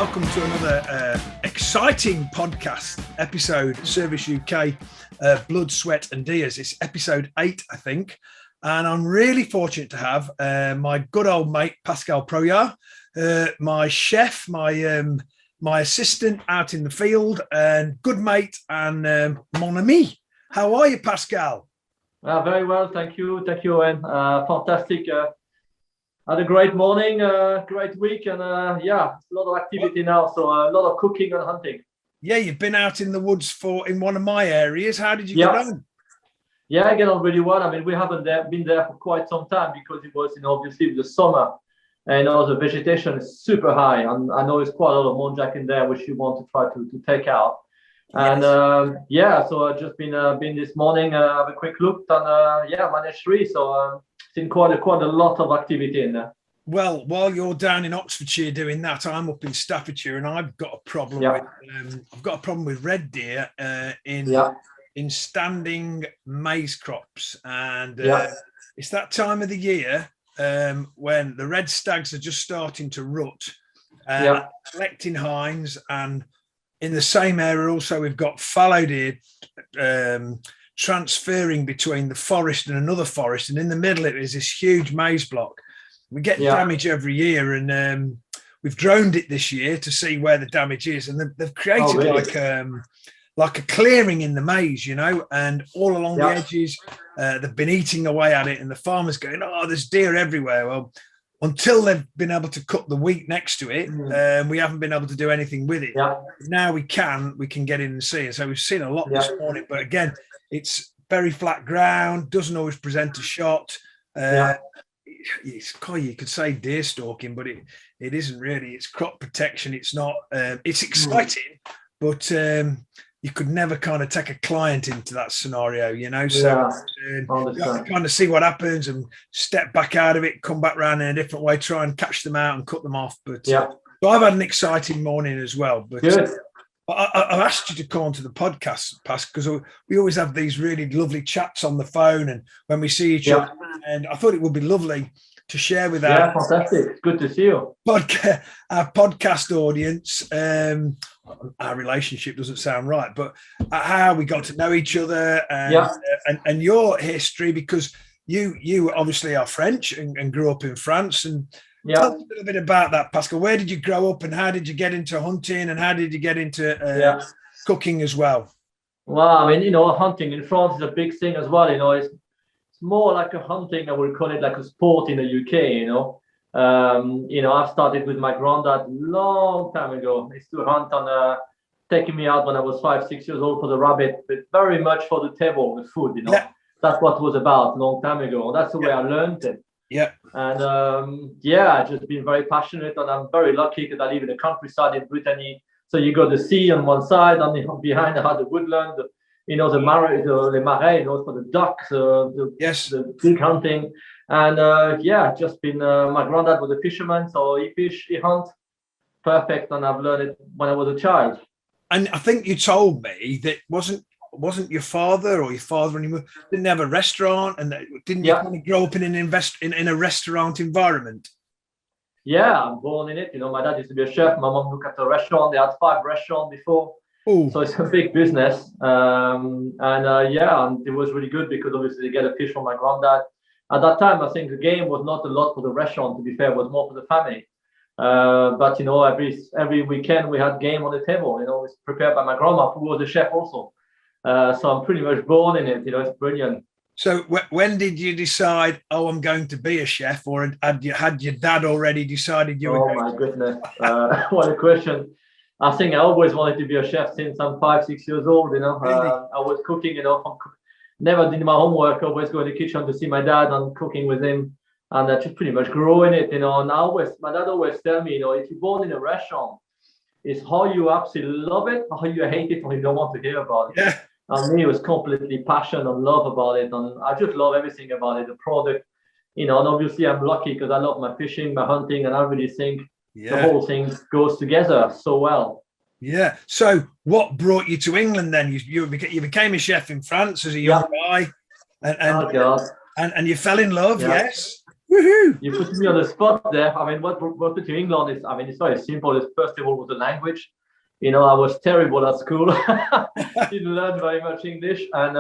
welcome to another exciting podcast episode, Cervus-UK, Blood, Sweat and Tears. It's episode 8, I think. And I'm really fortunate to have my good old mate, Pascal Proyart, my chef, my assistant out in the field, and good mate and mon ami. How are you, Pascal? Very well, thank you. Thank you, Owen. Fantastic. Had a great morning, great week, and a lot of activity now. So a lot of cooking and hunting. Yeah, you've been out in the woods in one of my areas. How did you get on? Yeah, I get on really well. I mean, we haven't been there for quite some time because it was, obviously the summer, and the vegetation is super high, and I know there's quite a lot of muntjac in there, which you want to try to take out. And so I've just been this morning, have a quick look, and managed 3. So it's been quite a lot of activity in there. Well, while you're down in Oxfordshire doing that, I'm up in Staffordshire, and I've got a problem with red deer in standing maize crops, and it's that time of the year when the red stags are just starting to rut, collecting hinds, and in the same area also we've got fallow deer transferring between the forest and another forest, and in the middle it is this huge maize block. We get damage every year, and we've droned it this year to see where the damage is, and they've created like a clearing in the maize, and all along the edges they've been eating away at it, and the farmer's going, oh, there's deer everywhere. Well, until they've been able to cut the wheat next to it, we haven't been able to do anything with it. Now we can get in and see it. So we've seen a lot this morning, but again, it's very flat ground, doesn't always present a shot. You could say deer stalking, but it isn't really. It's crop protection. It's not. It's exciting, but you could never kind of take a client into that scenario, So you have to kind of see what happens and step back out of it, come back around in a different way, try and catch them out and cut them off. But so I've had an exciting morning as well. But I've asked you to come onto the podcast, Pas, because we always have these really lovely chats on the phone and when we see each other. And I thought it would be lovely to share with our fantastic. Good to see you. Our podcast audience. Our relationship doesn't sound right, but how we got to know each other and your history, because you obviously are French and grew up in France. And tell us a little bit about that, Pascal. Where did you grow up, and how did you get into hunting, and how did you get into cooking as well? Well, I mean, hunting in France is a big thing as well. It's more like a hunting. I would call it like a sport in the UK. I've started with my granddad long time ago. He used to hunt on taking me out when I was 5-6 years old for the rabbit, but very much for the table, the food. That's what it was about a long time ago. That's the way I learned it. And I've just been very passionate, and I'm very lucky because I live in the countryside in Brittany. So you got the sea on one side, and behind I had the woodland, the marais, for the ducks, the big hunting. And just been my granddad was a fisherman, so he fish, he hunt, perfect, and I've learned it when I was a child. And I think you told me that wasn't your father or your father and your mother didn't have a restaurant, and didn't you kind of grow up in a restaurant environment? Yeah, I'm born in it. My dad used to be a chef. My mom looked at a restaurant. They had 5 restaurants before. Ooh. So it's a big business. And it was really good because obviously they get a fish from my granddad. At that time, I think the game was not a lot for the restaurant, to be fair. It was more for the family. But every weekend we had game on the table. It was prepared by my grandma, who was a chef also. So I'm pretty much born in it. It's brilliant. So when did you decide, I'm going to be a chef, or had your dad already decided you were? Oh my goodness, what a question! I think I always wanted to be a chef since I'm 5-6 years old. Really? I was cooking. Never did my homework. Always go in the kitchen to see my dad and cooking with him, and I just pretty much grew in it. And my dad always tell me, if you're born in a restaurant, it's how you absolutely love it, or how you hate it, or you don't want to hear about it. Yeah. And me, it was completely passion and love about it, and I just love everything about it. The product, and obviously I'm lucky because I love my fishing, my hunting, and I really think the whole thing goes together so well. Yeah. So, what brought you to England then? You became a chef in France as a young guy, and you fell in love. Yes. Woohoo! You put me on the spot there. I mean, what brought me to England is, I mean, it's very simple. It's first of all was the language. You know, I was terrible at school. Didn't learn very much English. And,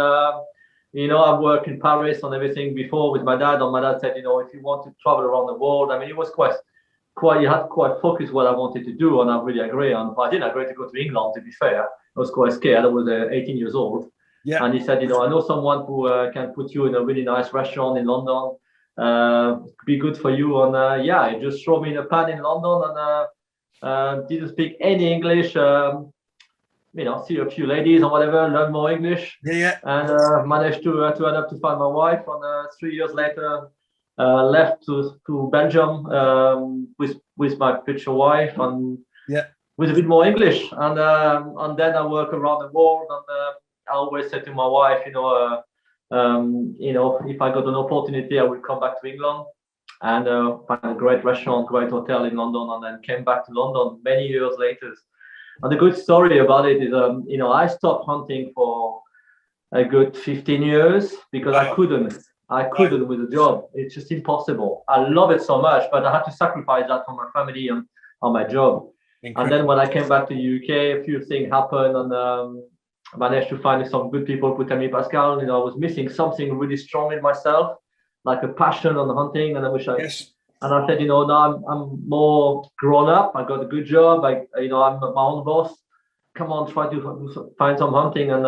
you know, I've worked in Paris and everything before with my dad. And my dad said, you know, if you want to travel around the world, I mean, it was quite, you had quite focused what I wanted to do. And I really agree. And I didn't agree to go to England, to be fair. I was quite scared. I was 18 years old. Yeah. And he said, you know, I know someone who can put you in a really nice restaurant in London. Be good for you. And yeah, he just threw me in a pan in London and didn't speak any English. You know, see a few ladies or whatever, learn more English. Yeah. And managed to end up to find my wife. And 3 years later, left to Belgium with my future wife and with a bit more English. And then I work around the world. And I always say to my wife, you know, if I got an opportunity, I would come back to England and find a great restaurant, great hotel in London, and then came back to London many years later. And the good story about it is, you know, I stopped hunting for a good 15 years because I couldn't with the job. It's just impossible. I love it so much, but I had to sacrifice that for my family and on my job. Incredible. And then when I came back to the UK, a few things happened, and I managed to find some good people who tell me, Pascal, you know, I was missing something really strong in myself, like a passion on hunting, and I wish I. Yes. And I said, you know, now I'm more grown up. I got a good job. I'm my own boss. Come on, try to find some hunting, and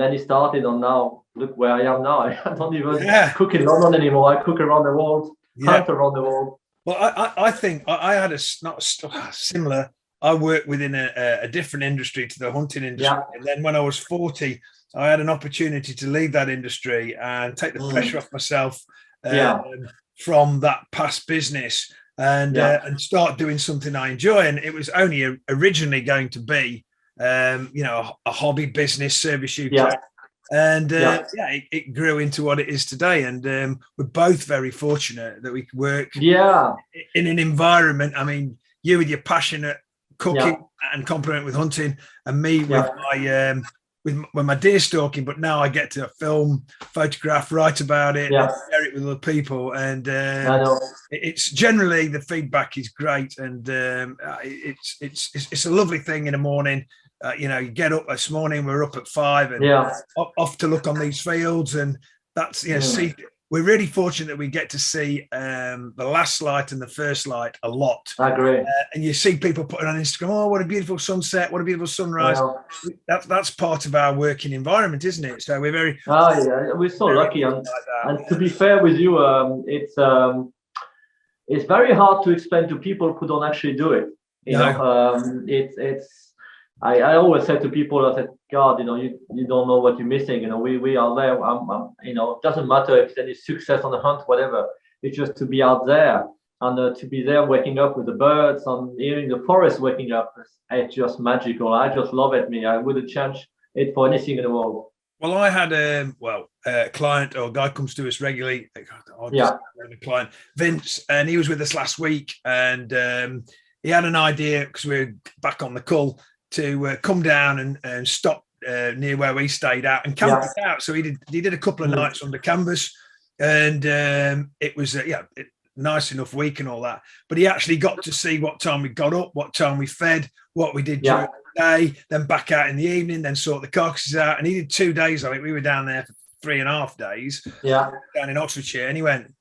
then it started. And now look where I am now. I don't even cook in London anymore. I cook around the world, hunt around the world. Well, I think I had not similar. I worked within a different industry to the hunting industry, and then when I was 40, I had an opportunity to leave that industry and take the pressure off myself. From that past business and start doing something I enjoy. And it was only originally going to be, you know, a hobby business, Cervus-UK. And it grew into what it is today. And we're both very fortunate that we work in an environment. I mean, you with your passionate cooking and complement with hunting, and me with my deer stalking, but now I get to film, photograph, write about it, and share it with other people. And it's generally the feedback is great, and it's a lovely thing in the morning. You know, you get up this morning, we're up at 5 and off to look on these fields, and that's see. We're really fortunate that we get to see the last light and the first light a lot. I agree. And you see people putting on Instagram, oh, what a beautiful sunset, what a beautiful sunrise. That's part of our working environment, isn't it? So we're very... Oh, yeah, we're so lucky. And to be fair with you, it's very hard to explain to people who don't actually do it. You know, I always say to people, I said, God, you know, you don't know what you're missing. You know, we are there. You know, it doesn't matter if there's any success on the hunt, whatever. It's just to be out there and to be there, waking up with the birds and hearing the forest waking up. It's just magical. I just love it. I wouldn't change it for anything in the world. Well, I had a client or a guy comes to us regularly. A client, Vince, and he was with us last week, and he had an idea because we're back on the cull to come down and stop near where we stayed out and camp it out. So he did a couple of nights under canvas, and it was nice enough week and all that. But he actually got to see what time we got up, what time we fed, what we did during the day, then back out in the evening, then sort the carcasses out. And he did 2 days of it. We were down there for 3.5 days down in Oxfordshire. And he went,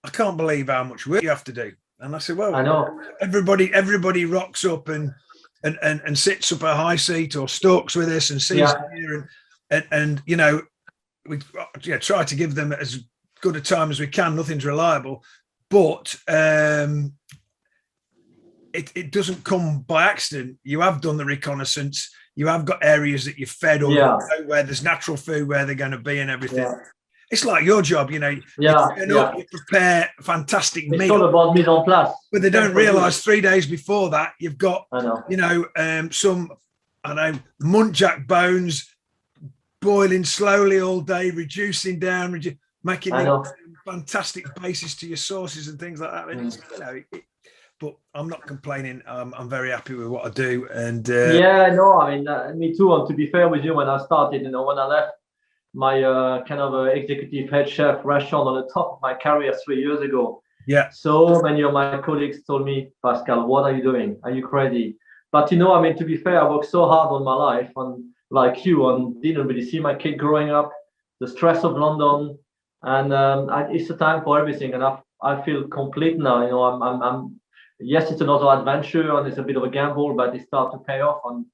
I can't believe how much work you have to do. And I said, well, I know. Everybody rocks up and sits up a high seat or stalks with us and sees here and you know, we try to give them as good a time as we can. Nothing's reliable, but it doesn't come by accident. You have done the reconnaissance. You have got areas that you've fed or where there's natural food where they're going to be and everything. It's like your job, you know. You prepare fantastic meals. It's all about mise en place. But they don't realise 3 days before that you've got, you know, some, muntjac bones boiling slowly all day, reducing down, making fantastic bases to your sauces and things like that. And it's, you know, but I'm not complaining. I'm very happy with what I do. And I mean, me too. And to be fair with you, when I started, you know, when I left my kind of executive head chef restaurant on the top of my career 3 years ago. Yeah. So many of my colleagues told me, Pascal, what are you doing? Are you crazy? But you know, I mean, to be fair, I worked so hard on my life, and like you, and didn't really see my kid growing up, the stress of London, and it's a time for everything. And I feel complete now. You know, I'm yes, it's another adventure and it's a bit of a gamble, but it starts to pay off, and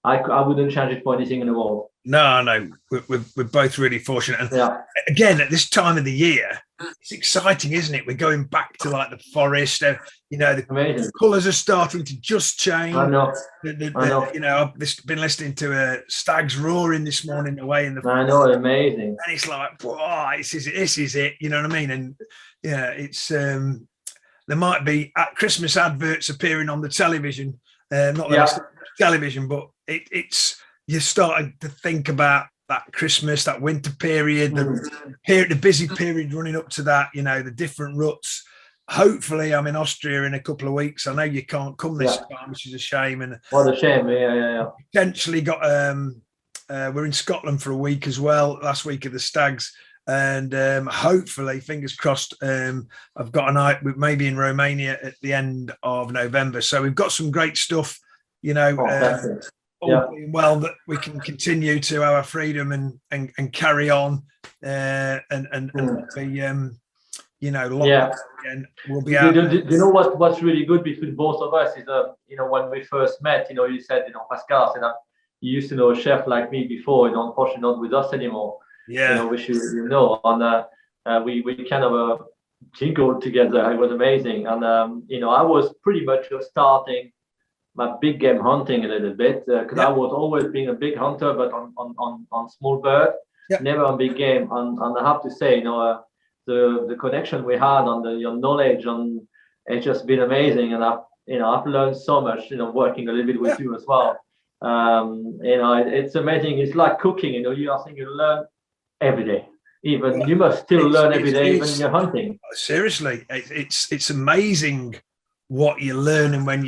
I wouldn't change it for anything in the world. No, we're both really fortunate. And yeah. Again, at this time of the year, it's exciting, isn't it? We're going back to like the forest. You know, the colours are starting to just change. I know. You know, I've been listening to stags roaring this morning away in the. I know, amazing. And it's like, wow, this is it. You know what I mean? And yeah, it's there might be Christmas adverts appearing on the television. Not television, but it's you're starting to think about that Christmas, that winter period, the busy period running up to that, you know, the different ruts. Hopefully I'm in Austria in a couple of weeks. I know you can't come this time, which is a shame. And what a shame. Yeah. Potentially got we're in Scotland for a week as well, last week of the stags. And hopefully, fingers crossed, I've got a night maybe in Romania at the end of November. So we've got some great stuff, you know, well, that we can continue to our freedom and carry on and be, you know, again, we'll be out. Do you know what's really good between both of us is, you know, when we first met, you know, you said, you know, Pascal said that you used to know a chef like me before, you know, unfortunately not with us anymore. Yeah, you know, which you know, and we kind of jingled together. It was amazing, and you know, I was pretty much starting my big game hunting a little bit because I was always being a big hunter, but on small bird, never on big game. And I have to say, you know, the connection we had on your knowledge, and it's just been amazing. And I've learned so much, you know, working a little bit with you as well. You know, it's amazing. It's like cooking. You know, you learn every day. Even you must still learn every day, even when you're hunting. Seriously, it's amazing what you're learning when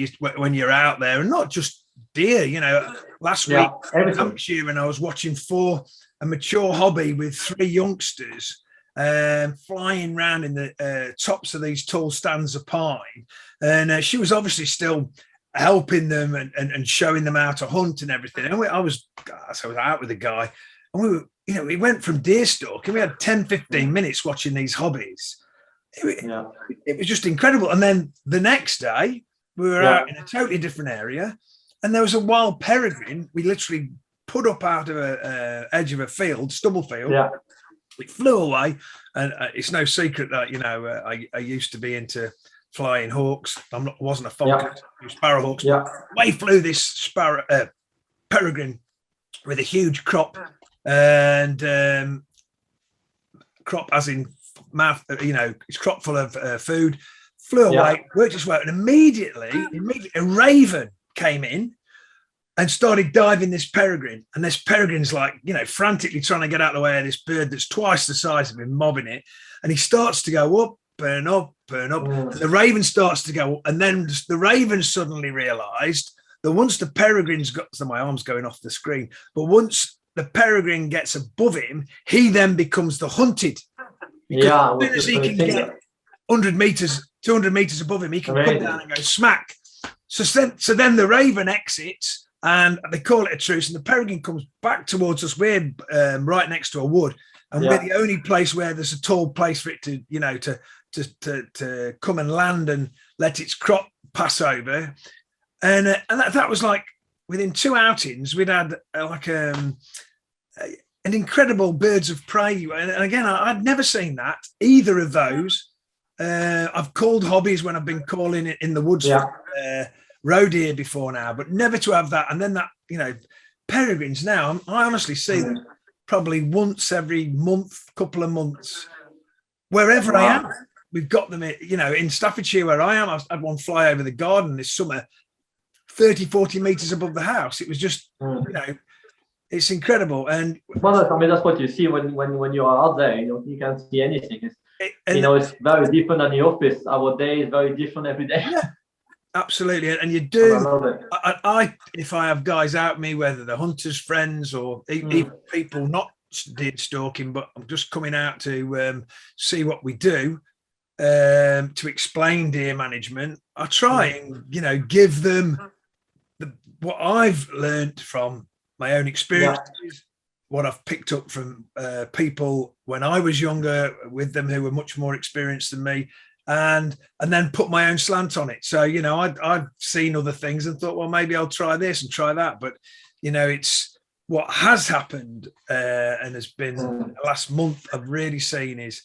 you're out there, and not just deer. You know, last week Hampshire, and I was watching a mature hobby with 3 youngsters flying around in the tops of these tall stands of pine, and she was obviously still helping them and showing them how to hunt and everything. And I was out with a guy, and we were. You know, we went from deer stalking. We had 10, 15 minutes watching these hobbies. It was just incredible. And then the next day, we were out in a totally different area, and there was a wild peregrine. We literally put up out of a edge of a field, stubble field. It flew away, and it's no secret that, you know, I used to be into flying hawks. I wasn't a falcon, sparrowhawks. Away flew this peregrine with a huge crop. And crop as in mouth, you know, it's crop full of food, flew away, worked its way, and immediately a raven came in and started diving this peregrine. And this peregrine's like, you know, frantically trying to get out of the way of this bird that's twice the size of him, mobbing it. And he starts to go up and up and up. And the raven starts to go up, and then the raven suddenly realised that once the peregrine's got, so my arm's going off the screen, but once the peregrine gets above him, he then becomes the hunted. Because as soon as he can get 100 meters, 200 meters above him, he can come down and go smack. So then the raven exits, and they call it a truce, and the peregrine comes back towards us. We're right next to a wood, and we're the only place where there's a tall place for it to, you know, to come and land and let its crop pass over. And that was like, within 2 outings, we'd had an incredible birds of prey. And again, I'd never seen that, either of those. I've called hobbies when I've been calling it in the woods roe deer before now, but never to have that. And then that, you know, peregrines now, I honestly see them probably once every month, couple of months, wherever I am. We've got them, you know, in Staffordshire where I am. I had one fly over the garden this summer, 30, 40 meters above the house. It was just, you know, it's incredible. And well, I mean, that's what you see when you are out there. You know, you can't see anything. You know, it's very different than the office. Our day is very different every day. Yeah, absolutely. And you do. I if I have guys out me, whether they're hunters, friends, or even people not deer stalking, but I'm just coming out to see what we do, to explain deer management. I try and, you know, give them what I've learned from my own experiences, what I've picked up from people when I was younger with them who were much more experienced than me, and then put my own slant on it. So, you know, I'd seen other things and thought, well, maybe I'll try this and try that. But, you know, it's what has happened and has been the last month I've really seen is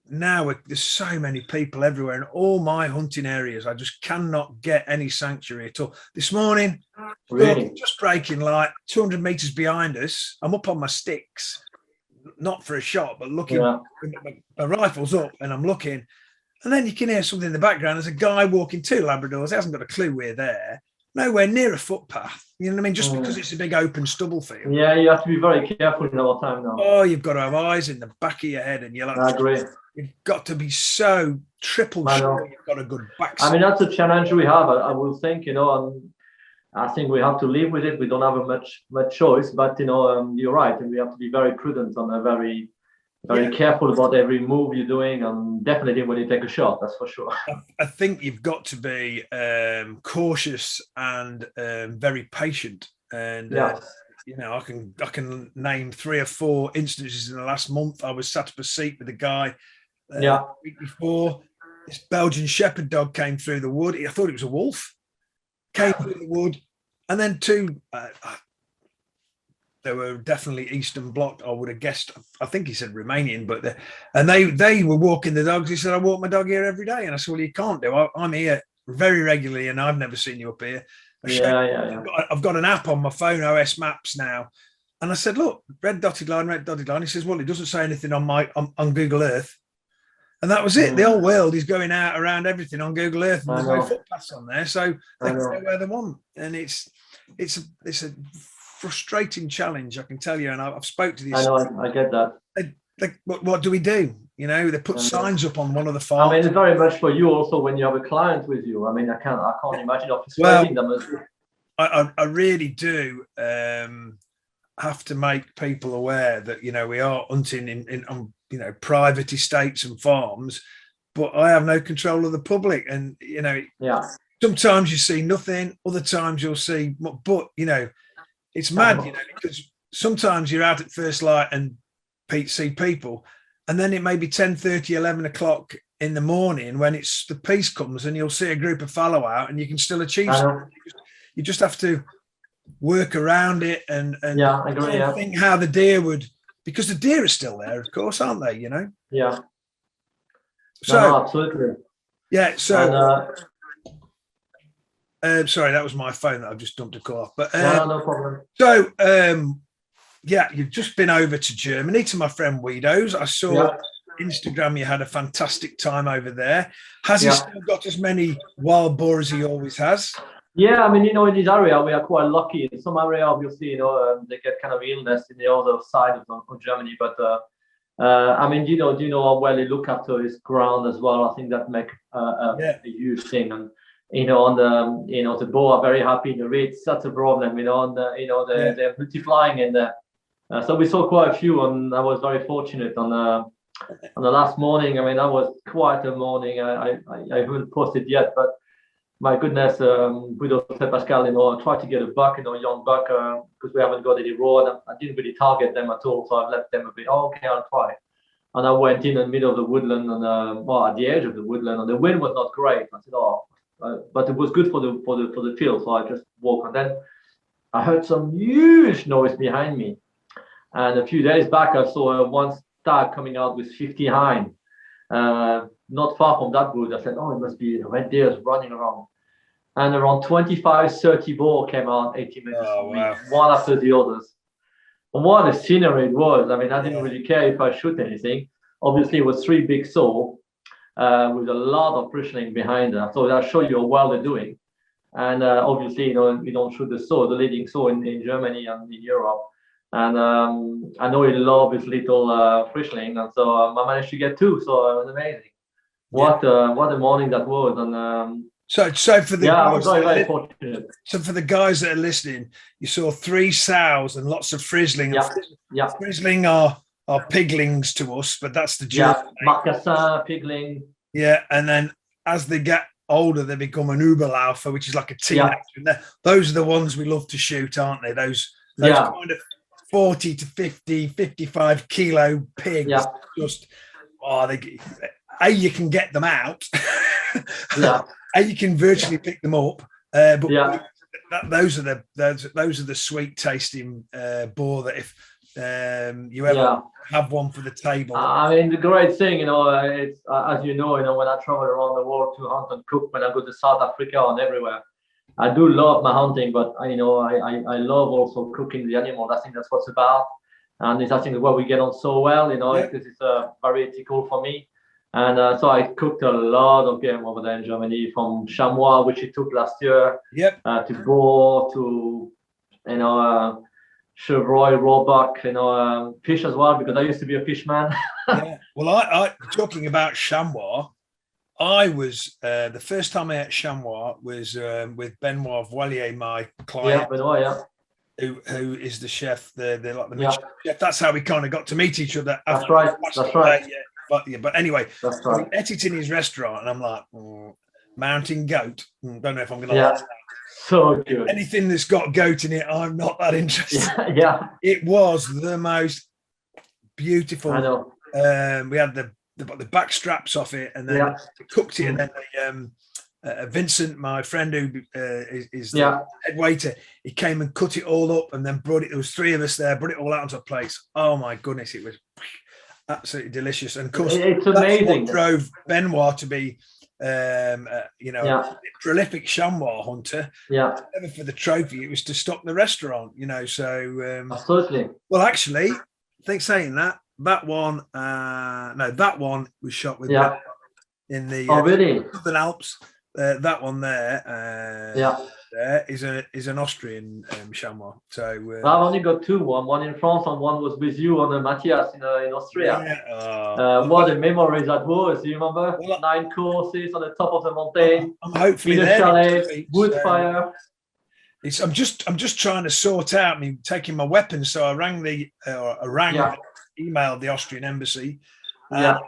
now there's so many people everywhere in all my hunting areas. I just cannot get any sanctuary at all. This morning, really? Just breaking like 200 meters behind us. I'm up on my sticks, not for a shot, but looking, my rifle's up and I'm looking. And then you can hear something in the background. There's a guy walking 2 Labradors. He hasn't got a clue we're there. Nowhere near a footpath. You know what I mean? Just because it's a big open stubble field. Yeah, you have to be very careful all the time now. Oh, you've got to have eyes in the back of your head, and you're like, I agree. You've got to be so triple sure you've got a good backside. I mean, that's a challenge we have. I will think, you know, and I think we have to live with it. We don't have a much choice, but you know, you're right, and we have to be very prudent and very careful about every move you're doing, and definitely when you take a shot, that's for sure. I think you've got to be cautious and very patient, and you know, I can name 3 or 4 instances in the last month. I was sat up a seat with a guy the week before. This Belgian Shepherd dog came through the wood. I thought it was a wolf. Came through the wood, and then 2. They were definitely Eastern Bloc. I would have guessed. I think he said Romanian, but they were walking the dogs. He said, "I walk my dog here every day," and I said, "Well, you can't do. I'm here very regularly, and I've never seen you up here." I've got an app on my phone, OS Maps now, and I said, "Look, red dotted line, red dotted line." He says, "Well, it doesn't say anything on Google Earth," and that was it. The whole world is going out around everything on Google Earth, and there's no footpaths on there, so they can go where they want, and it's a frustrating challenge, I can tell you. And I've spoke to these. I know, I get that. What do we do? You know, they put signs up on one of the farms. I mean, it's very much for you also when you have a client with you. I mean, I can't imagine persuading them. I really do have to make people aware that, you know, we are hunting on, you know, private estates and farms, but I have no control of the public. And, you know, sometimes you see nothing, other times you'll see, but, you know, it's mad, you know, because sometimes you're out at first light and see people, and then it may be 10:30, 11 o'clock in the morning when it's the peace comes, and you'll see a group of fallow out, and you can still achieve something. You just have to work around it and I agree, think how the deer would, because the deer are still there, of course, aren't they? You know. Yeah. So absolutely. Yeah. So. Sorry, that was my phone that I've just dumped a call off. But no problem. So, you've just been over to Germany to my friend Guido's. I saw Instagram you had a fantastic time over there. Has he still got as many wild boar as he always has? Yeah, I mean, you know, in this area we are quite lucky. In some area, obviously, you know, they get kind of illness in the other side of Germany. But I mean, do you know how well he look after his ground as well? I think that make a huge thing. And you know, on the, you know, the boar are very happy in the reeds. That's a problem, you know, and you know, they're multiplying, and so we saw quite a few, and I was very fortunate on the last morning. I mean, that was quite a morning. I haven't posted yet, but my goodness, with Chef Pascal, you know, I tried to get a buck, you know, a young buck, because we haven't got any raw. I didn't really target them at all, so I've left them a bit. Okay, I'll try. And I went in the middle of the woodland, and at the edge of the woodland, and the wind was not great. I said, but it was good for the field, so I just walked. And then I heard some huge noise behind me, and a few days back I saw one stag coming out with 50 hind, not far from that wood. I said, it must be red deers running around, and around 25-30 boar came out 80 meters from me, one after the others. And what a scenery it was. I mean, I didn't really care if I shoot anything. Obviously it was 3 big sow, with a lot of bristling behind them. So that shows you how well they're doing. And obviously, you know, we don't shoot the sow, the leading sow in Germany and in Europe. And I know he loves his little bristling, and so I managed to get 2. So it was amazing. What a morning that was. And So for the I was very, very fortunate. So for the guys that are listening, you saw 3 sows and lots of frizzling. Yeah. Frizzling are piglings to us, but that's the German. Marcassin, pigling. Yeah, and then as they get older, they become an Oberlaufer, which is like a teenager. And those are the ones we love to shoot, aren't they? Those kind of 40 to 50, 55 kilo pigs. Just you can get them out. You can virtually pick them up. But those are the sweet tasting boar that if you ever have one for the table. I mean, the great thing, it's as you know, when I travel around the world to hunt and cook, when I go to South Africa and everywhere, I do love my hunting, but I love also cooking the animal. I think that's what's about, and it's I think where we get on so well, because it's very ethical for me. And so I cooked a lot of game over there in Germany, from chamois, which it took last year, to boar, to chevreuil, roebuck, fish as well, because I used to be a fishman. Well, I talking about chamois, I was the first time I ate chamois was with Benoit Voilier, my client. Benoit, who is the chef, the chef. That's how we kind of got to meet each other. That's right. But anyway, that's right. We ate it in his restaurant, and I'm like, mountain goat. Don't know if I'm going to like that. So good. Anything that's got goat in it, I'm not that interested. It was the most beautiful. I know. We had the back straps off it, and then cooked it, and then Vincent, my friend who is the head waiter, he came and cut it all up, and then brought it. There was 3 of us there, brought it all out onto a plate. Oh my goodness, it was absolutely delicious. And of course, it's amazing. What drove Benoit to be a prolific chamois hunter. Never for the trophy, it was to stock the restaurant, so absolutely. Well, actually, I think saying that one was shot with in the Southern Alps. That one there is an Austrian chamois. So I've only got 2. One in France, and one was with you on the Matthias in Austria. What a memory that was! You remember? 9 courses on the top of the mountain. I'm hopefully in a chalet, wood fire. I'm just trying to sort out me taking my weapons. So I emailed the Austrian embassy. Got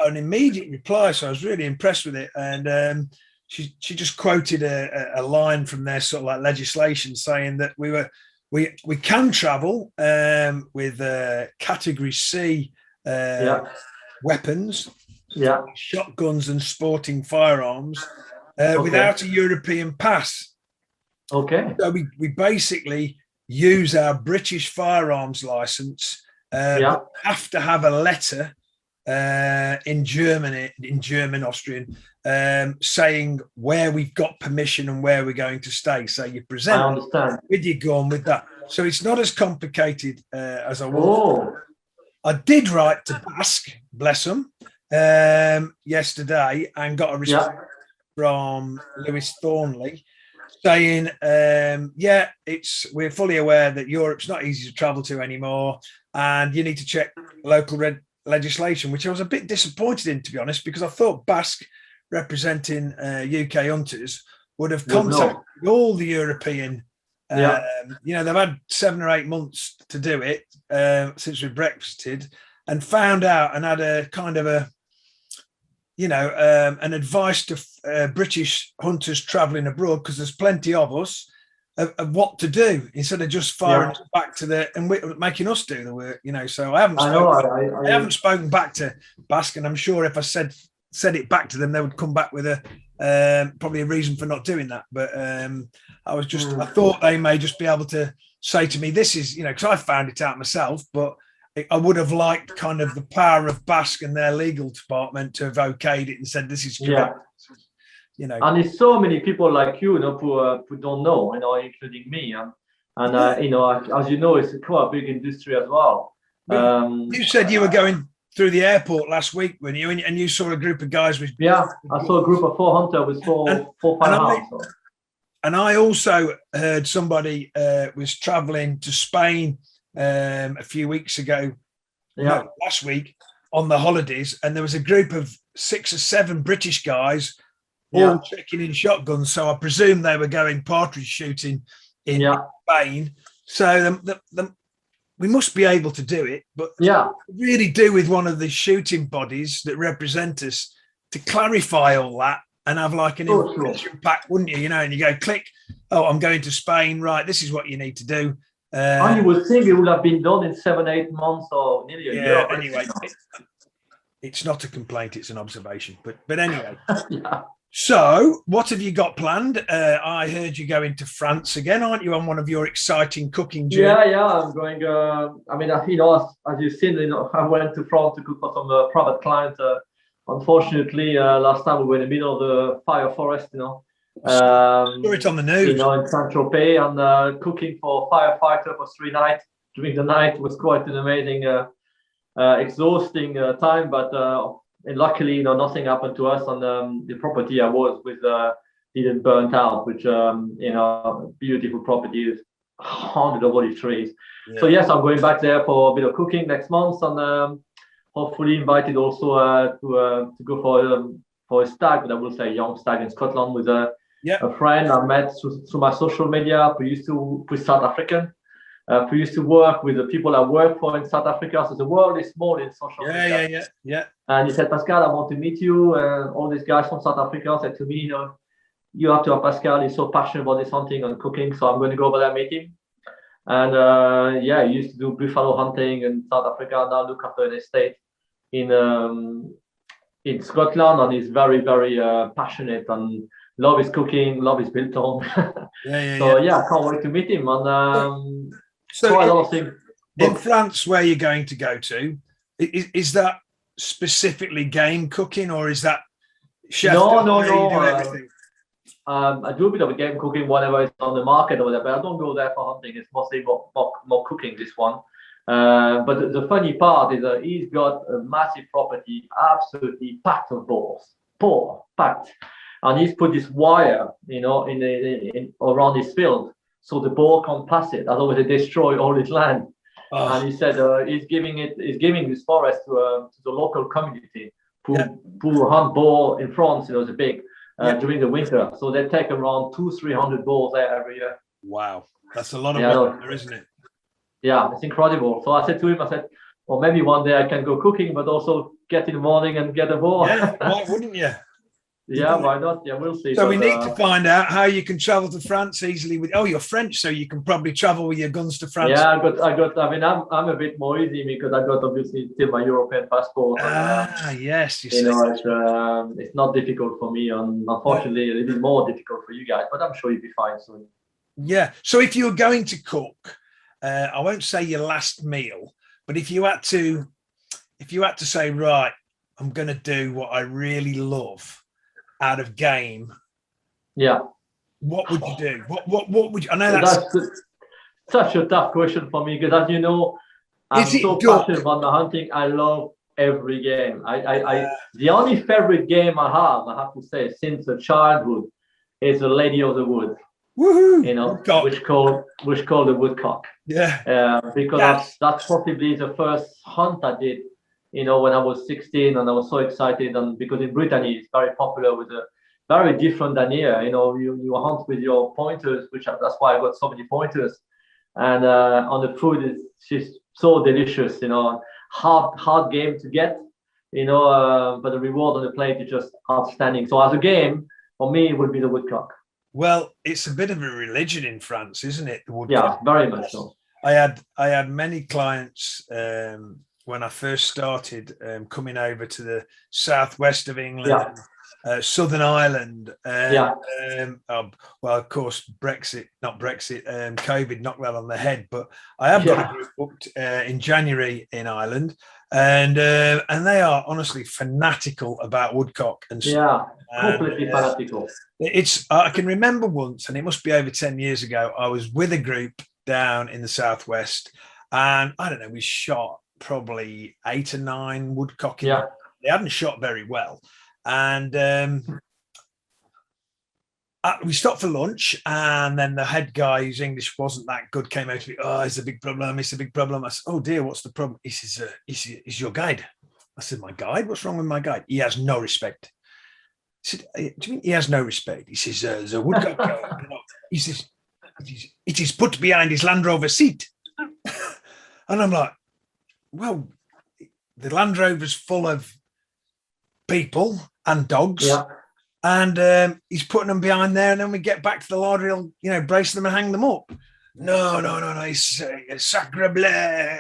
an immediate reply, so I was really impressed with it. And she just quoted a line from their sort of like legislation saying that we can travel with category C weapons, shotguns and sporting firearms without a European pass. Okay. So we basically use our British firearms license. Have to have a letter in German, Austrian, saying where we've got permission and where we're going to stay. So you present with your gun with that. So it's not as complicated as I was. I did write to Basque, bless them, yesterday, and got a response from Lewis Thornley saying, we're fully aware that Europe's not easy to travel to anymore, and you need to check local legislation, which I was a bit disappointed in, to be honest, because I thought Basque, representing UK hunters, would have contacted all the European. They've had 7 or 8 months to do it since we Brexited, and found out and had a kind of an advice to British hunters travelling abroad, because there's plenty of us, of what to do instead of just firing back to making us do the work, So I haven't spoken back to Basque, and I'm sure if I said it back to them, they would come back with probably a reason for not doing that. But I thought they may just be able to say to me, this is, because I found it out myself, but I would have liked kind of the power of Basque and their legal department to have okayed it and said this is correct. And there's so many people like you, who don't know, including me, and as you know, it's quite a big industry as well. You said you were going through the airport last week, when you and you saw a group of guys with I saw a group of 4 hunters with four firearms. And I also heard somebody was traveling to Spain a few weeks ago, last week, on the holidays, and there was a group of 6 or 7 British guys all checking in shotguns. So I presume they were going partridge shooting in Spain. So we must be able to do it, but really do with one of the shooting bodies that represent us to clarify all that and have like an information pack, wouldn't you? You know, and you go click, oh, I'm going to Spain, right? This is what you need to do. And you would think it would have been done in 7-8 months or nearly a year. Anyway, it's not a complaint; it's an observation. But anyway. So, what have you got planned? I heard you're going to France again, aren't you, on one of your exciting cooking journeys? Yeah, I'm going. I mean, you know, as you've seen, you know, I went to France to cook for some private clients. Unfortunately, last time we were in the middle of the fire forest, you know. Saw it on the news. You know, in Saint-Tropez, and cooking for firefighter for 3 nights during the night was quite an amazing, exhausting time, but. And luckily, you know, nothing happened to us on the property I was with. Didn't burn out, which you know, beautiful property, 100 olive trees. So yes, I'm going back there for a bit of cooking next month, and hopefully invited also to go for a stag, but I will say young stag in Scotland with a friend I met through my social media who used to with South African. Who used to work with the people I work for in South Africa. So the world is small in social media. Yeah. And he said, Pascal, I want to meet you. And all these guys from South Africa said to me, you know, you have to have Pascal. He's so passionate about this hunting and cooking. So I'm going to go over there and meet him. And he used to do buffalo hunting in South Africa. Now look after an estate in Scotland. And he's very, very passionate and love his cooking, love his biltong. I can't wait to meet him. And so in France, where you're going to go to, is that specifically game cooking, or is that chef? No. I do a bit of a game cooking, whatever is on the market or whatever. But I don't go there for hunting. It's mostly more cooking, this one. But the funny part is that he's got a massive property, absolutely packed of balls, packed. And he's put this wire, you know, in around his field, so the boar can't pass it. Otherwise, they destroy all his land. And he said he's giving this forest to the local community who hunt boar in France. You know, it's big during the winter. So they take around 200-300 boars there every year. Wow, that's a lot of work there, isn't it? Yeah, it's incredible. So I said to him, well, maybe one day I can go cooking, but also get in the morning and get a boar. Yeah, why wouldn't you? Yeah, why not? Yeah, we'll see. So we need to find out how you can travel to France easily with. Oh, you're French, so you can probably travel with your guns to France. Yeah, I got. I mean, I'm a bit more easy because I got obviously still my European passport. Yes. You know, it's not difficult for me, and unfortunately, it is more difficult for you guys. But I'm sure you'll be fine soon. Yeah. So if you're going to cook, I won't say your last meal, but if you had to say, right, I'm going to do what I really love out of game, what would you do? What would you? I know that's such a tough question for me because, as you know, I'm so passionate about the hunting. I love every game. The only favorite game I have to say, since childhood, is the Lady of the Wood. Woohoo! You know, Woodcock. which called the Woodcock. Yeah. Because that's possibly the first hunt I did. You know, when I was 16, and I was so excited, and because in Brittany it's very popular with a very different than here. You know, you hunt with your pointers, that's why I got so many pointers, and on the food is just so delicious. You know, hard game to get. You know, but the reward on the plate is just outstanding. So as a game, for me, it would be the Woodcock. Well, it's a bit of a religion in France, isn't it? The Woodcock. Yeah, very much so. I had many clients. When I first started coming over to the southwest of England, Southern Ireland, well, of course, COVID knocked that on the head. But I have got a group booked in January in Ireland, and they are honestly fanatical about woodcock and completely fanatical. I can remember once, and it must be over 10 years ago. I was with a group down in the southwest, and I don't know, we shot probably 8 or 9 woodcock. They hadn't shot very well, and we stopped for lunch, and then the head guy, whose English wasn't that good, came out to me. Oh, it's a big problem. I said, oh dear, what's the problem? He says, is your guide. I said, my guide? What's wrong with my guide? He has no respect. said, do you mean he has no respect? He says, there's a woodcock. He says, it is put behind his Land Rover seat. And I'm like, well, the Land Rover's full of people and dogs. Yeah. And he's putting them behind there, and then we get back to the larder, he'll, brace them and hang them up. No, it's sacre bleu.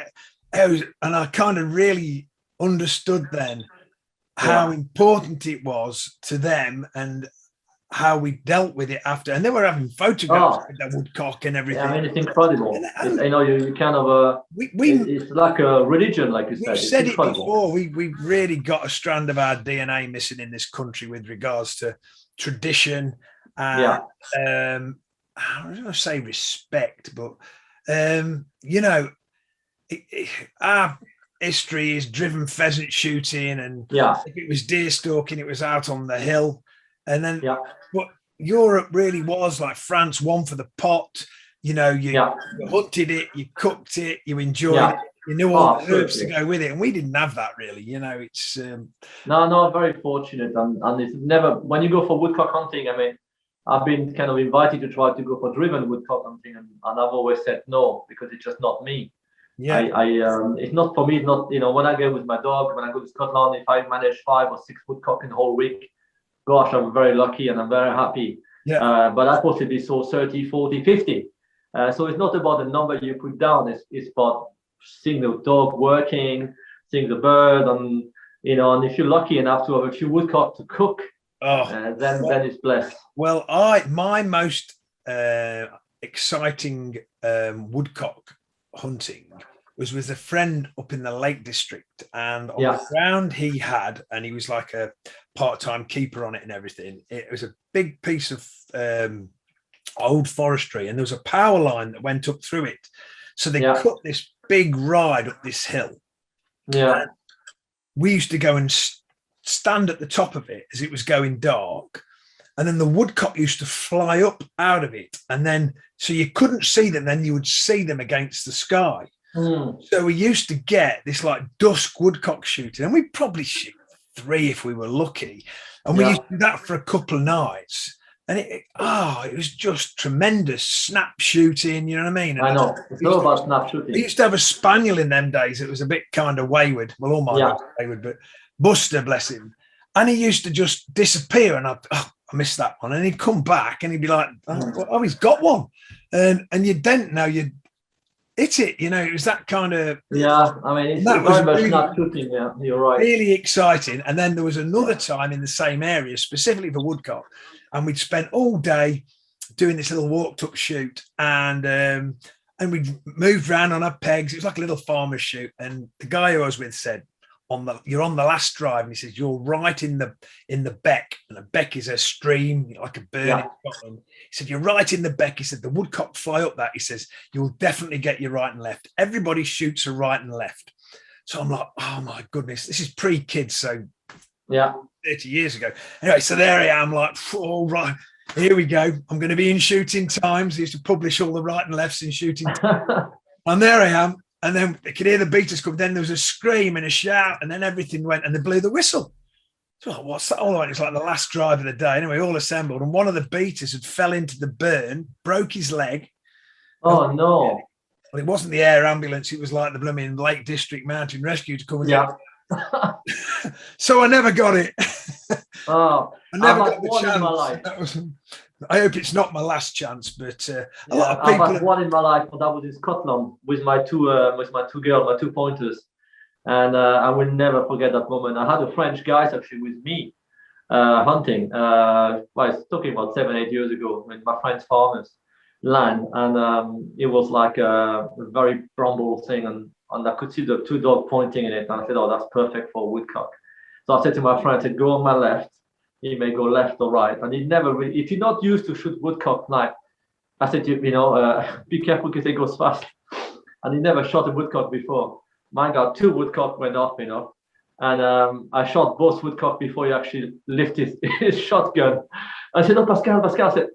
And I kind of really understood then how important it was to them and how we dealt with it after. And they were having photographs with the woodcock and everything. Yeah, I mean, it's incredible. You kind of it's like a religion, like you said. We've said it before. We really got a strand of our DNA missing in this country with regards to tradition and I don't want to say respect, but our history is driven pheasant shooting, and if it was deer stalking, it was out on the hill. And then what Europe really was like France, one for the pot. You hunted it, you cooked it, you enjoyed it, you knew all the herbs to go with it. And we didn't have that really, it's no, very fortunate. And it's never, when you go for woodcock hunting, I mean, I've been kind of invited to try to go for driven woodcock hunting, and I've always said no, because it's just not me. It's not for me. It's not, when I go with my dog, when I go to Scotland, if I manage 5 or 6 woodcock in the whole week, gosh, I'm very lucky and I'm very happy. But I possibly saw 30, 40, 50. So it's not about the number you put down. It's about seeing the dog working, seeing the bird, and and if you're lucky enough to have a few woodcock to cook, then it's blessed. Well, my most exciting woodcock hunting was with a friend up in the Lake District, and on the ground he had, and he was like a part-time keeper on it and everything. It was a big piece of old forestry, and there was a power line that went up through it. So they cut this big ride up this hill. And we used to go and stand at the top of it as it was going dark, and then the woodcock used to fly up out of it, and then so you couldn't see them, then you would see them against the sky. So we used to get this like dusk woodcock shooting, and we'd probably shoot 3 if we were lucky, and we used to do that for a couple of nights, and it was just tremendous snap shooting, you know what I mean? And I know, it's all about snap shooting. We used to have a spaniel in them days. It was a bit kind of wayward. Well, all my dogs were wayward, but Buster, bless him, and he used to just disappear, and I missed that one, and he'd come back and he'd be like, oh, he's got one, and you didn't know you'd hit it, it was that kind of I mean, it's very much really, snap shooting. You're right, really exciting. And then there was another time in the same area, specifically for woodcock, and we'd spent all day doing this little walked up shoot, and we'd moved around on our pegs. It was like a little farmer's shoot, and the guy who I was with said, you're on the last drive, and he says you're right in the beck, and a beck is a stream like a burn in Scotland. He said you're right in the beck. He said the woodcock fly up that. He says you'll definitely get your right and left. Everybody shoots a right and left. So I'm like, oh my goodness, this is pre-kids, so 30 years ago. Anyway, so there I am, like, all right, here we go. I'm going to be in shooting times. They used to publish all the right and lefts in shooting times. And there I am. And then they could hear the beaters come. Then there was a scream and a shout, and then everything went, and they blew the whistle. So what's that all right? It's like the last drive of the day. Anyway, all assembled, and one of the beaters had fell into the burn, broke his leg. Oh no! Well, it wasn't the air ambulance. It was like the blooming Lake District Mountain Rescue to come and get it. So I never got it. I never got the chance. In my life. That was. I hope it's not my last chance, but a lot of people. I've had one in my life, but that was in Scotland with my two girls, my 2 pointers, and I will never forget that moment. I had a French guy actually with me hunting. I was talking about 7-8 years ago with my friend's farmer's land, and it was like a very bramble thing, and I could see the 2 dogs pointing in it, and I said, "Oh, that's perfect for woodcock." So I said to my friend, I said, "Go on my left. He may go left or right." And he never really, if you're not used to shoot woodcock knife, I said, be careful because it goes fast. And he never shot a woodcock before. Mine got 2 woodcock went off, and I shot both woodcock before he actually lifted his shotgun. I said, "Oh, Pascal," I said,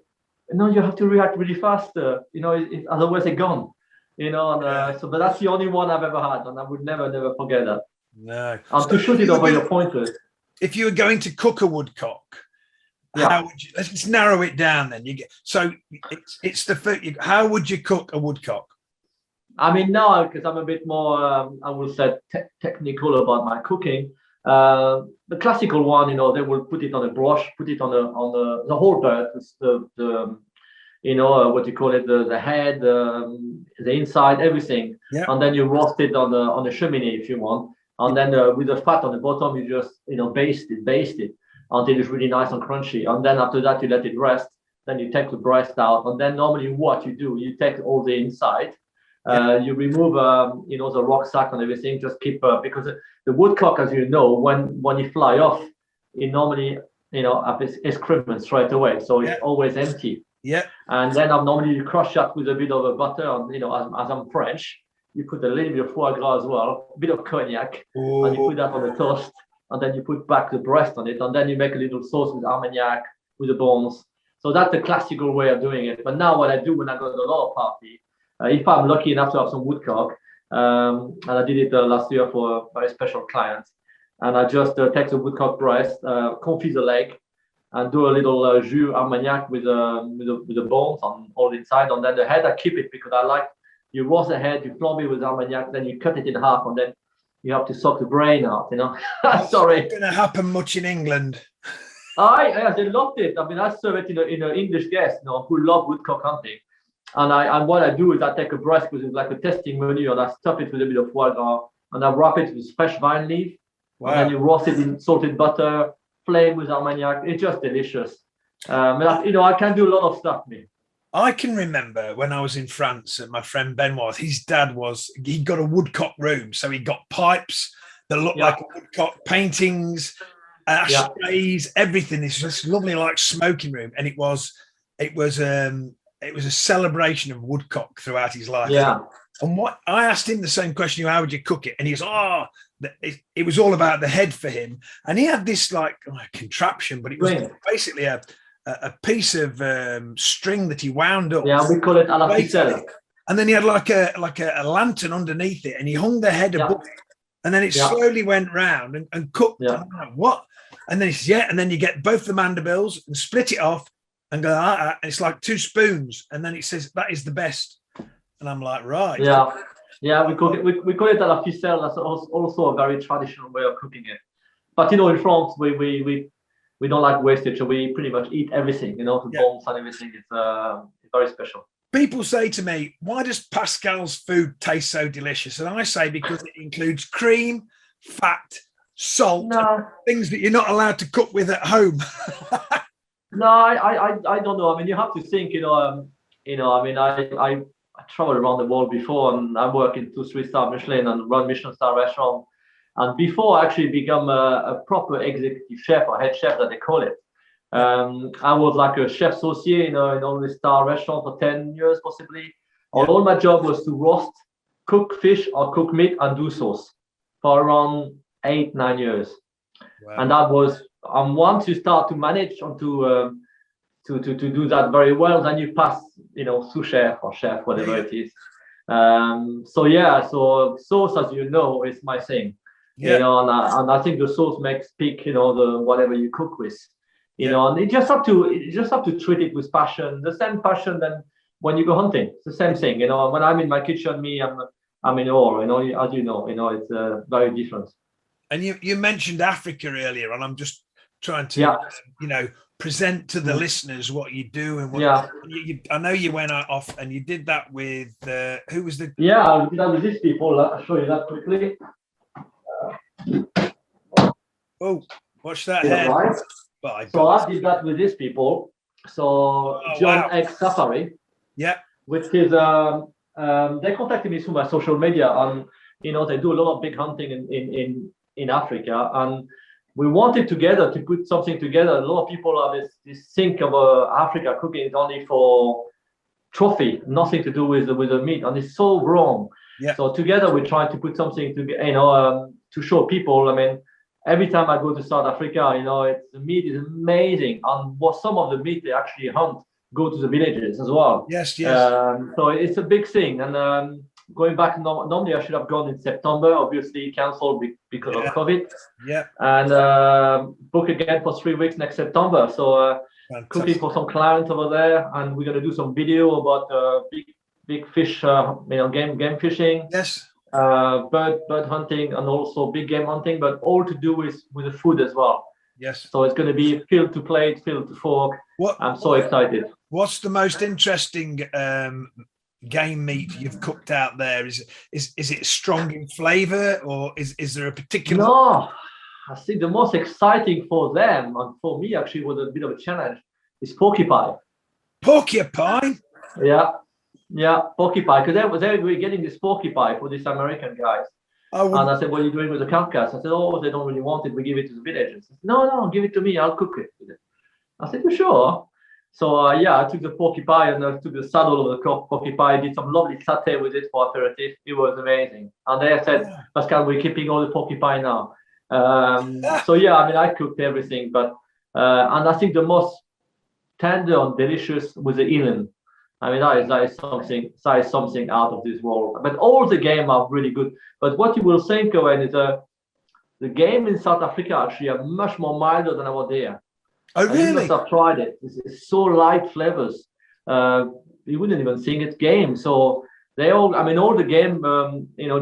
"No, you have to react really fast, otherwise they're gone." So but that's the only one I've ever had, and I would never forget that. No. And to shoot it over your pointers. If you were going to cook a woodcock, how would you? Let's narrow it down. Then it's the food. How would you cook a woodcock? I mean, now because I'm a bit more, I would say, technical about my cooking. The classical one, they will put it on a brush, put it on the whole bird, the what you call it, the head, the inside, everything, and then you roast it on the chimney if you want, and then with the fat on the bottom, you just baste it until it's really nice and crunchy, and then after that you let it rest. Then you take the breast out, and then normally what you do, you take all the inside. You remove, the rock sack and everything. Just keep because the woodcock, as you know, when you fly off, it normally, have excrement straight away, so it's always empty. Yeah. And then normally you crush that with a bit of a butter, and as I'm French, you put a little bit of foie gras as well, a bit of cognac, and you put that on the toast, and then you put back the breast on it, and then you make a little sauce with Armagnac, with the bones. So that's the classical way of doing it. But now what I do when I go to a lot of party. If I'm lucky enough to have some woodcock, and I did it last year for a very special client, and I just take the woodcock breast, confit the leg, and do a little jus Armagnac with the bones on all inside, and then the head I keep it because I like you roast the head, you flambe it with Armagnac, then you cut it in half, and then you have to suck the brain out. Sorry, it's not going to happen much in England. They loved it. I mean, I serve it in an English guest, who love woodcock hunting. And what I do is I take a breast because it's like a testing menu, and I stuff it with a bit of foie gras, and I wrap it with fresh vine leaf. Wow. And then you roast it in salted butter, flame with Armagnac. It's just delicious. I can do a lot of stuff, me. I can remember when I was in France, and my friend Benoit, his dad he got a woodcock room, so he got pipes that looked like a woodcock, paintings, ashtrays, everything. It's just lovely, like smoking room, and it was a celebration of woodcock throughout his life. Yeah. And what I asked him the same question, how would you cook it? And he was, it was all about the head for him. And he had this contraption, but it was basically a piece of string that he wound up. Yeah, we call it à la ficelle. And then he had like a lantern underneath it, and he hung the head above it. And then it slowly went round and cooked. Yeah. And I'm like, what? And then he says, and then you get both the mandibles and split it off, and go, and it's like 2 spoons, and then it says that is the best, and I'm like, right, we call it à la ficelle. That's also a very traditional way of cooking it. But in France, we don't like wastage, so we pretty much eat everything. The bones and everything. It's very special. People say to me, why does Pascal's food taste so delicious? And I say because it includes cream, fat, salt, things that you're not allowed to cook with at home. No, I don't know. I mean, you have to think, I traveled around the world before, and I work in 2 3-star Michelin and run Michelin star restaurant. And before I actually become a proper executive chef or head chef that they call it, I was like a chef saucier, in all the star restaurant for 10 years possibly. All my job was to roast, cook fish or cook meat and do sauce for around 8-9 years. Wow. And that was. And once you start to manage and to do that very well, then you pass, sous chef or chef, whatever it is. So sauce, as you know, is my thing. And I think the sauce makes speak, the whatever you cook with. And you just have to treat it with passion, the same passion than when you go hunting. It's the same thing. When I'm in my kitchen, I'm in awe. As you know, it's very different. And you mentioned Africa earlier, and I'm just trying to, present to the listeners what you do and what I know you went off and you did that with who was the? Yeah, I did that with these people. I'll show you that quickly. Oh, watch that head. Right. So I did that with these people. So John X Safari. Yeah. Which is they contacted me through my social media, and they do a lot of big hunting in Africa, and we wanted together to put something together. A lot of people have this think of Africa cooking is only for trophy, nothing to do with the meat, and it's so wrong. Yeah. So together we try to put something to show people. I mean, every time I go to South Africa, the meat is amazing, and some of the meat they actually hunt go to the villages as well. Yes. So it's a big thing, and going back. Normally, I should have gone in September. Obviously, cancelled because of COVID. Yeah. And book again for 3 weeks next September. So cooking for some clients over there, and we're going to do some video about big fish, game fishing. Yes. Bird hunting, and also big game hunting, but all to do with the food as well. Yes. So it's going to be field to plate, field to fork. I'm so excited. What's the most interesting game meat you've cooked out there? Is it strong in flavour, or is there a particular? No, I think the most exciting for them and for me actually was a bit of a challenge is porcupine. Porcupine? Yeah, porcupine, because they were getting this porcupine for these American guys. And I said, what are you doing with the carcass? I said, oh, they don't really want it. We give it to the villagers. Said, no, give it to me. I'll cook it. I said, you sure? So, I took the porcupine and I took the saddle of the porcupine, did some lovely satay with it for aperitif. It was amazing. And they said, Pascal, we're keeping all the porcupine now. I cooked everything. But and I think the most tender and delicious was the eland. I mean, that is something out of this world. But all the game are really good. But what you will think, Owen, is the game in South Africa actually are much more milder than over there. Oh, really? You must have tried it. It's so light flavors. You wouldn't even think it's game. So all the game,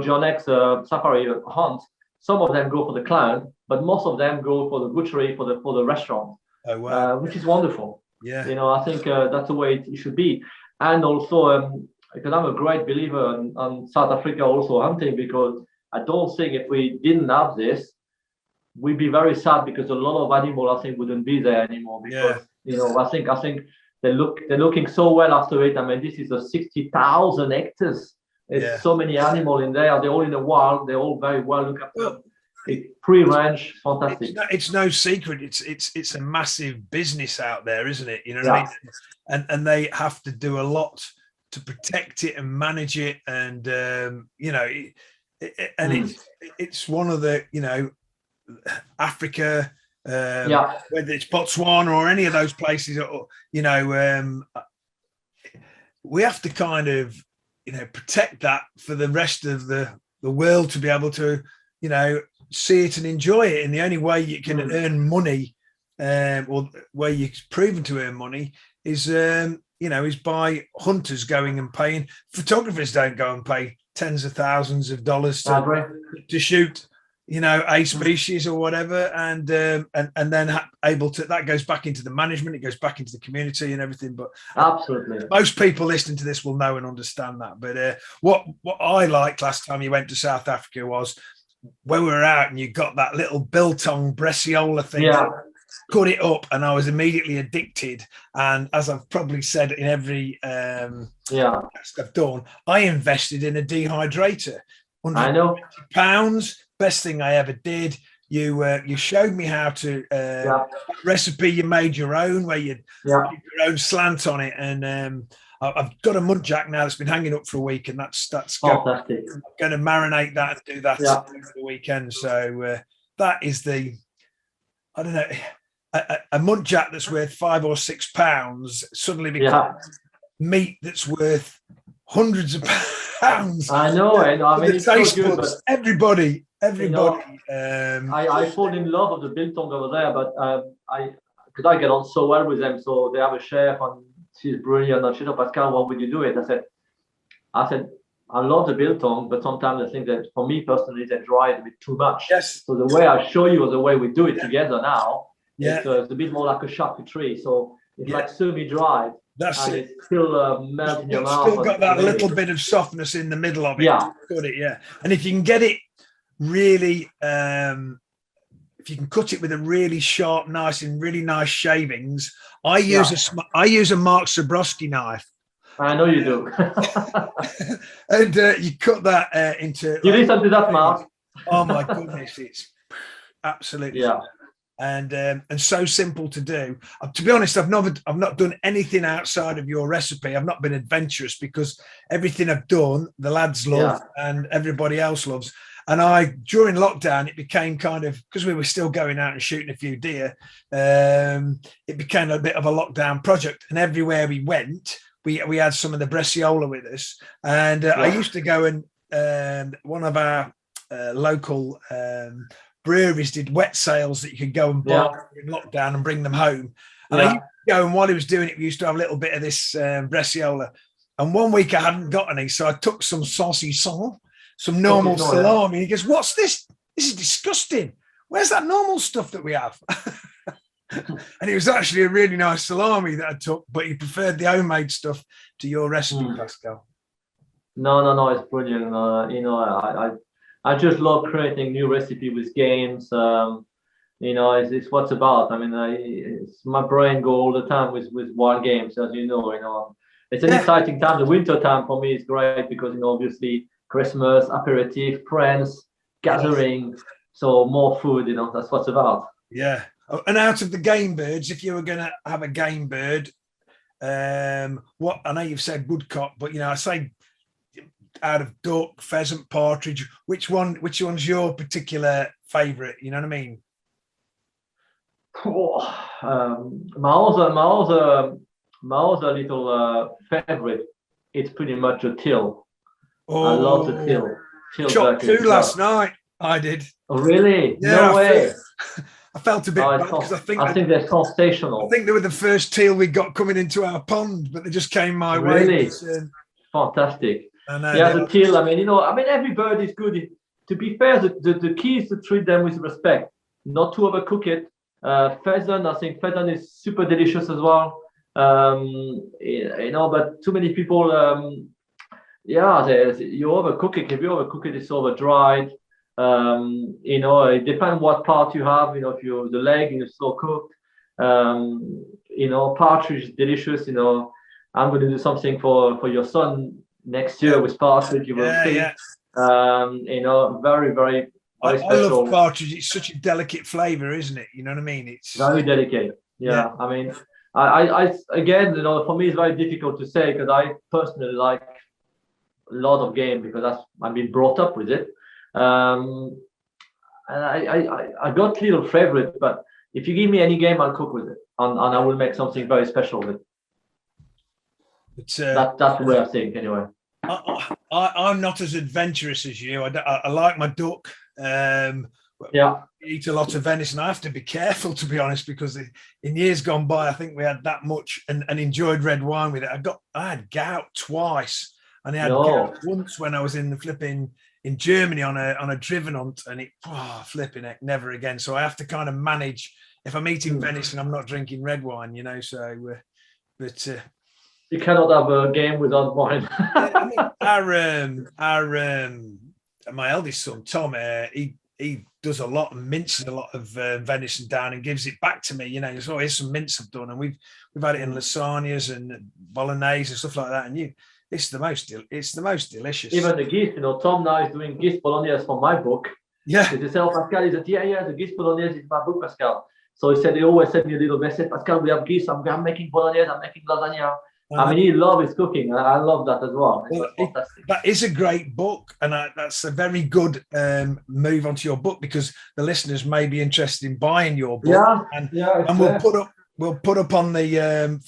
John X safari hunt, some of them go for the clan, but most of them go for the butchery, for the restaurant. Oh, wow. Which is wonderful. Yeah. I think that's the way it should be. And also, because I'm a great believer on South Africa also hunting, because I don't think if we didn't have this, we'd be very sad, because a lot of animals I think wouldn't be there anymore. Because I think they're looking so well after it. I mean, this is a 60,000 hectares. There's so many animals in there. They're all in the wild. They're all very well looked after. Free-range, fantastic. It's no secret. It's a massive business out there, isn't it? You know what I mean? And they have to do a lot to protect it and manage it, and it's one of the Africa, whether it's Botswana or any of those places, or we have to kind of protect that for the rest of the world to be able to see it and enjoy it. And the only way you can earn money, or where you're proven to earn money, is is by hunters going and paying. Photographers don't go and pay tens of thousands of dollars to shoot a species or whatever, and then able to, that goes back into the management, it goes back into the community and everything. But absolutely, most people listening to this will know and understand that. But what I liked last time you went to South Africa was when we were out and you got that little biltong breciola thing, cut it up, and I was immediately addicted. And as I've probably said in every podcast I've done, I invested in a dehydrator. I know. £150, best thing I ever did. You showed me how to recipe. You made your own, where you put your own slant on it, and I've got a muntjac now that's been hanging up for a week, and that's fantastic. I'm going to marinate that and do that for the weekend. So that is the, I don't know, a muntjac that's worth £5 or £6 suddenly becomes meat that's worth hundreds of pounds. I know. I mean, it's so good, but everybody. I fall in love with the biltong over there, but because I get on so well with them. So they have a chef, and she's brilliant. And she said, Pascal, what would you do it? I said, I love the biltong, but sometimes I think that for me personally, they dry it a bit too much. Yes. So the way I show you, the way we do it together now, it's a bit more like a charcuterie. So it's like semi-dried. That's and it. It's still melting in your mouth. Still got that little bit of softness in the middle of it. Got it, And if you can get it really, if you can cut it with a really sharp knife and really nice shavings, I use a Mark Zabrowski knife. I know you do. And you cut that into. You listen to that, Mark. Oh my goodness, it's absolutely and so simple to do. To be honest, I've not done anything outside of your recipe. I've not been adventurous, because everything I've done, the lads love and everybody else loves. And during lockdown, it became kind of, because we were still going out and shooting a few deer, it became a bit of a lockdown project. And everywhere we went, we had some of the Breciola with us, and I used to go and one of our local breweries did wet sales that you could go and buy in lockdown and bring them home. And I used to go, and while he was doing it, we used to have a little bit of this Breciola. And one week I hadn't got any, so I took some saucisson, some normal salami. He goes, "What's this? This is disgusting. Where's that normal stuff that we have?" And it was actually a really nice salami that I took, but he preferred the homemade stuff to your recipe, Pascal. No, it's brilliant. I just love creating new recipe with games. It's what's about. I mean, it's my brain go all the time with wild games, as you know. It's an exciting time. The winter time for me is great because obviously Christmas, aperitif, friends, gathering, so more food. That's what's about. Yeah. And out of the game birds, if you were going to have a game bird, what I know you've said woodcock, but I say out of duck, pheasant, partridge, which one's your particular favourite? You know what I mean? My other little favorite, it's pretty much a teal. I love the teal. Shot two last night. I did. Oh, really? Yeah, no way. I felt a bit bad because I think they're sensational. I think they were the first teal we got coming into our pond, but they just came my way. Really? Fantastic. The teal. I mean, every bird is good. To be fair, the key is to treat them with respect, not to overcook it. Pheasant, I think pheasant is super delicious as well. But too many people, you overcook it. If you overcook it, it's over dried. It depends what part you have. If you the leg in slow cooked, partridge is delicious. I'm going to do something for your son next year with partridge. You will see. Very, very. I love partridge. It's such a delicate flavour, isn't it? You know what I mean? It's very delicate. Yeah. I mean, I again, for me, it's very difficult to say because I personally like a lot of game because I've been brought up with it. And I got little favorite, but if you give me any game, I'll cook with it, and I will make something very special with it. That's the way I think, anyway. I'm not as adventurous as you. I like my duck. Eat a lot of venison. I have to be careful, to be honest, because in years gone by, I think we had that much and enjoyed red wine with it. I had gout twice, and I had gout once when I was in the flipping in Germany on a driven hunt, and it flipping heck, never again. So I have to kind of manage. If I'm eating venison, I'm not drinking red wine, So, but you cannot have a game without wine. My eldest son Tom, he does a lot and minces a lot of venison down and gives it back to me. So here's some mince I've done, and we've had it in lasagnas and bolognese and stuff like that. And it's the most delicious. Even the geese, Tom now is doing geese bolognese for my book. Yeah. He said, Pascal, he said, the geese bolognese is my book, Pascal. So he said, he always sent me a little message, Pascal, we have geese, I'm making bolognese, I'm making lasagna. He loves his cooking. I love that as well. That is a great book, and that's a very good move onto your book because the listeners may be interested in buying your book. And we'll put up on the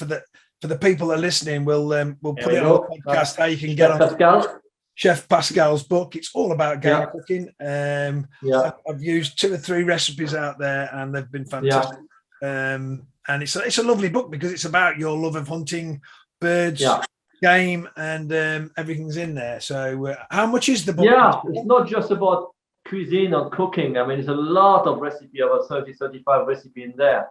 for the people that are listening. We'll put it on the podcast how you can get on Chef Pascal's book. It's all about game cooking. I've used 2 or 3 recipes out there, and they've been fantastic. And it's a lovely book because it's about your love of hunting, birds, game, and everything's in there. So how much is the book? It's not just about cuisine or cooking. I mean, there's a lot of recipe, about 30-35 recipe in there.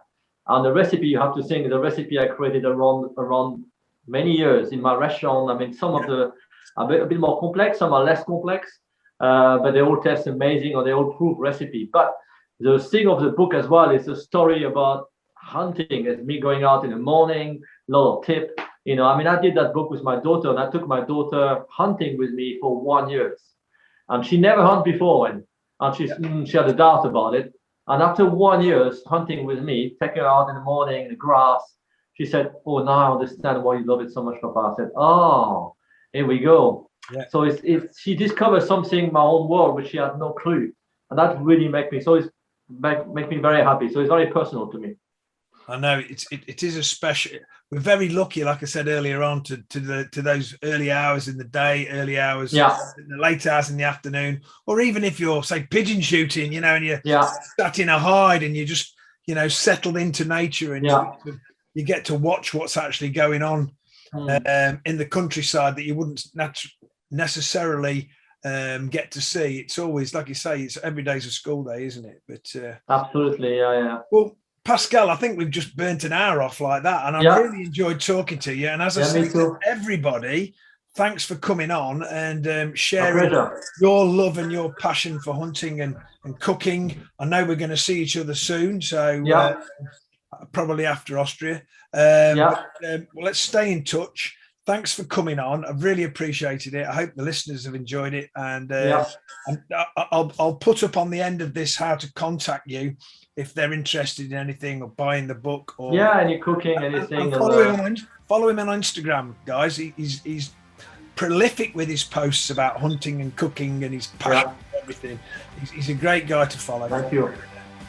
And the recipe, you have to think, the recipe I created around many years in my restaurant. I mean, some of the are a bit more complex, some are less complex, but they all taste amazing or they all prove recipe. But the thing of the book as well is a story about hunting. It's me going out in the morning, a lot of tip. I did that book with my daughter, and I took my daughter hunting with me for 1 year. And she never hunted before, and she had a doubt about it. And after 1 year hunting with me, take her out in the morning in the grass, she said, "Oh, now I understand why you love it so much, Papa." I said, "Oh, here we go." Yeah. So she discovered something in my own world, which she had no clue, and that really make me very happy. So it's very personal to me. I know it is a special. We're very lucky, like I said earlier on, to those early hours in the day, early hours, in the late hours in the afternoon, or even if you're, say, pigeon shooting, you know, and you're sat in a hide and you just, you know, settled into nature, and you get to watch what's actually going on in the countryside that you wouldn't necessarily get to see. It's always, like you say, it's every day's a school day, isn't it? But absolutely, Well, Pascal, I think we've just burnt an hour off like that, and I really enjoyed talking to you. And as I say to everybody, thanks for coming on and sharing your love and your passion for hunting and cooking. I know we're going to see each other soon, so probably after Austria. Well, let's stay in touch. Thanks for coming on. I've really appreciated it. I hope the listeners have enjoyed it. And I'll put up on the end of this how to contact you if they're interested in anything or buying the book or any cooking, anything. Follow him on Instagram, guys. He's prolific with his posts about hunting and cooking and his passion for everything. He's a great guy to follow. Thank you.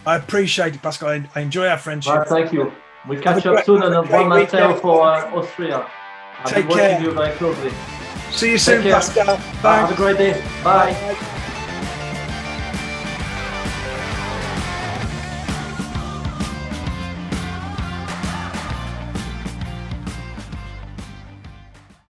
I appreciate it, Pascal. I enjoy our friendship. Well, thank you. We'll catch up soon on one man tale for Austria. I'll be watching you very closely. See you soon, Pascal. Have a great day. Bye.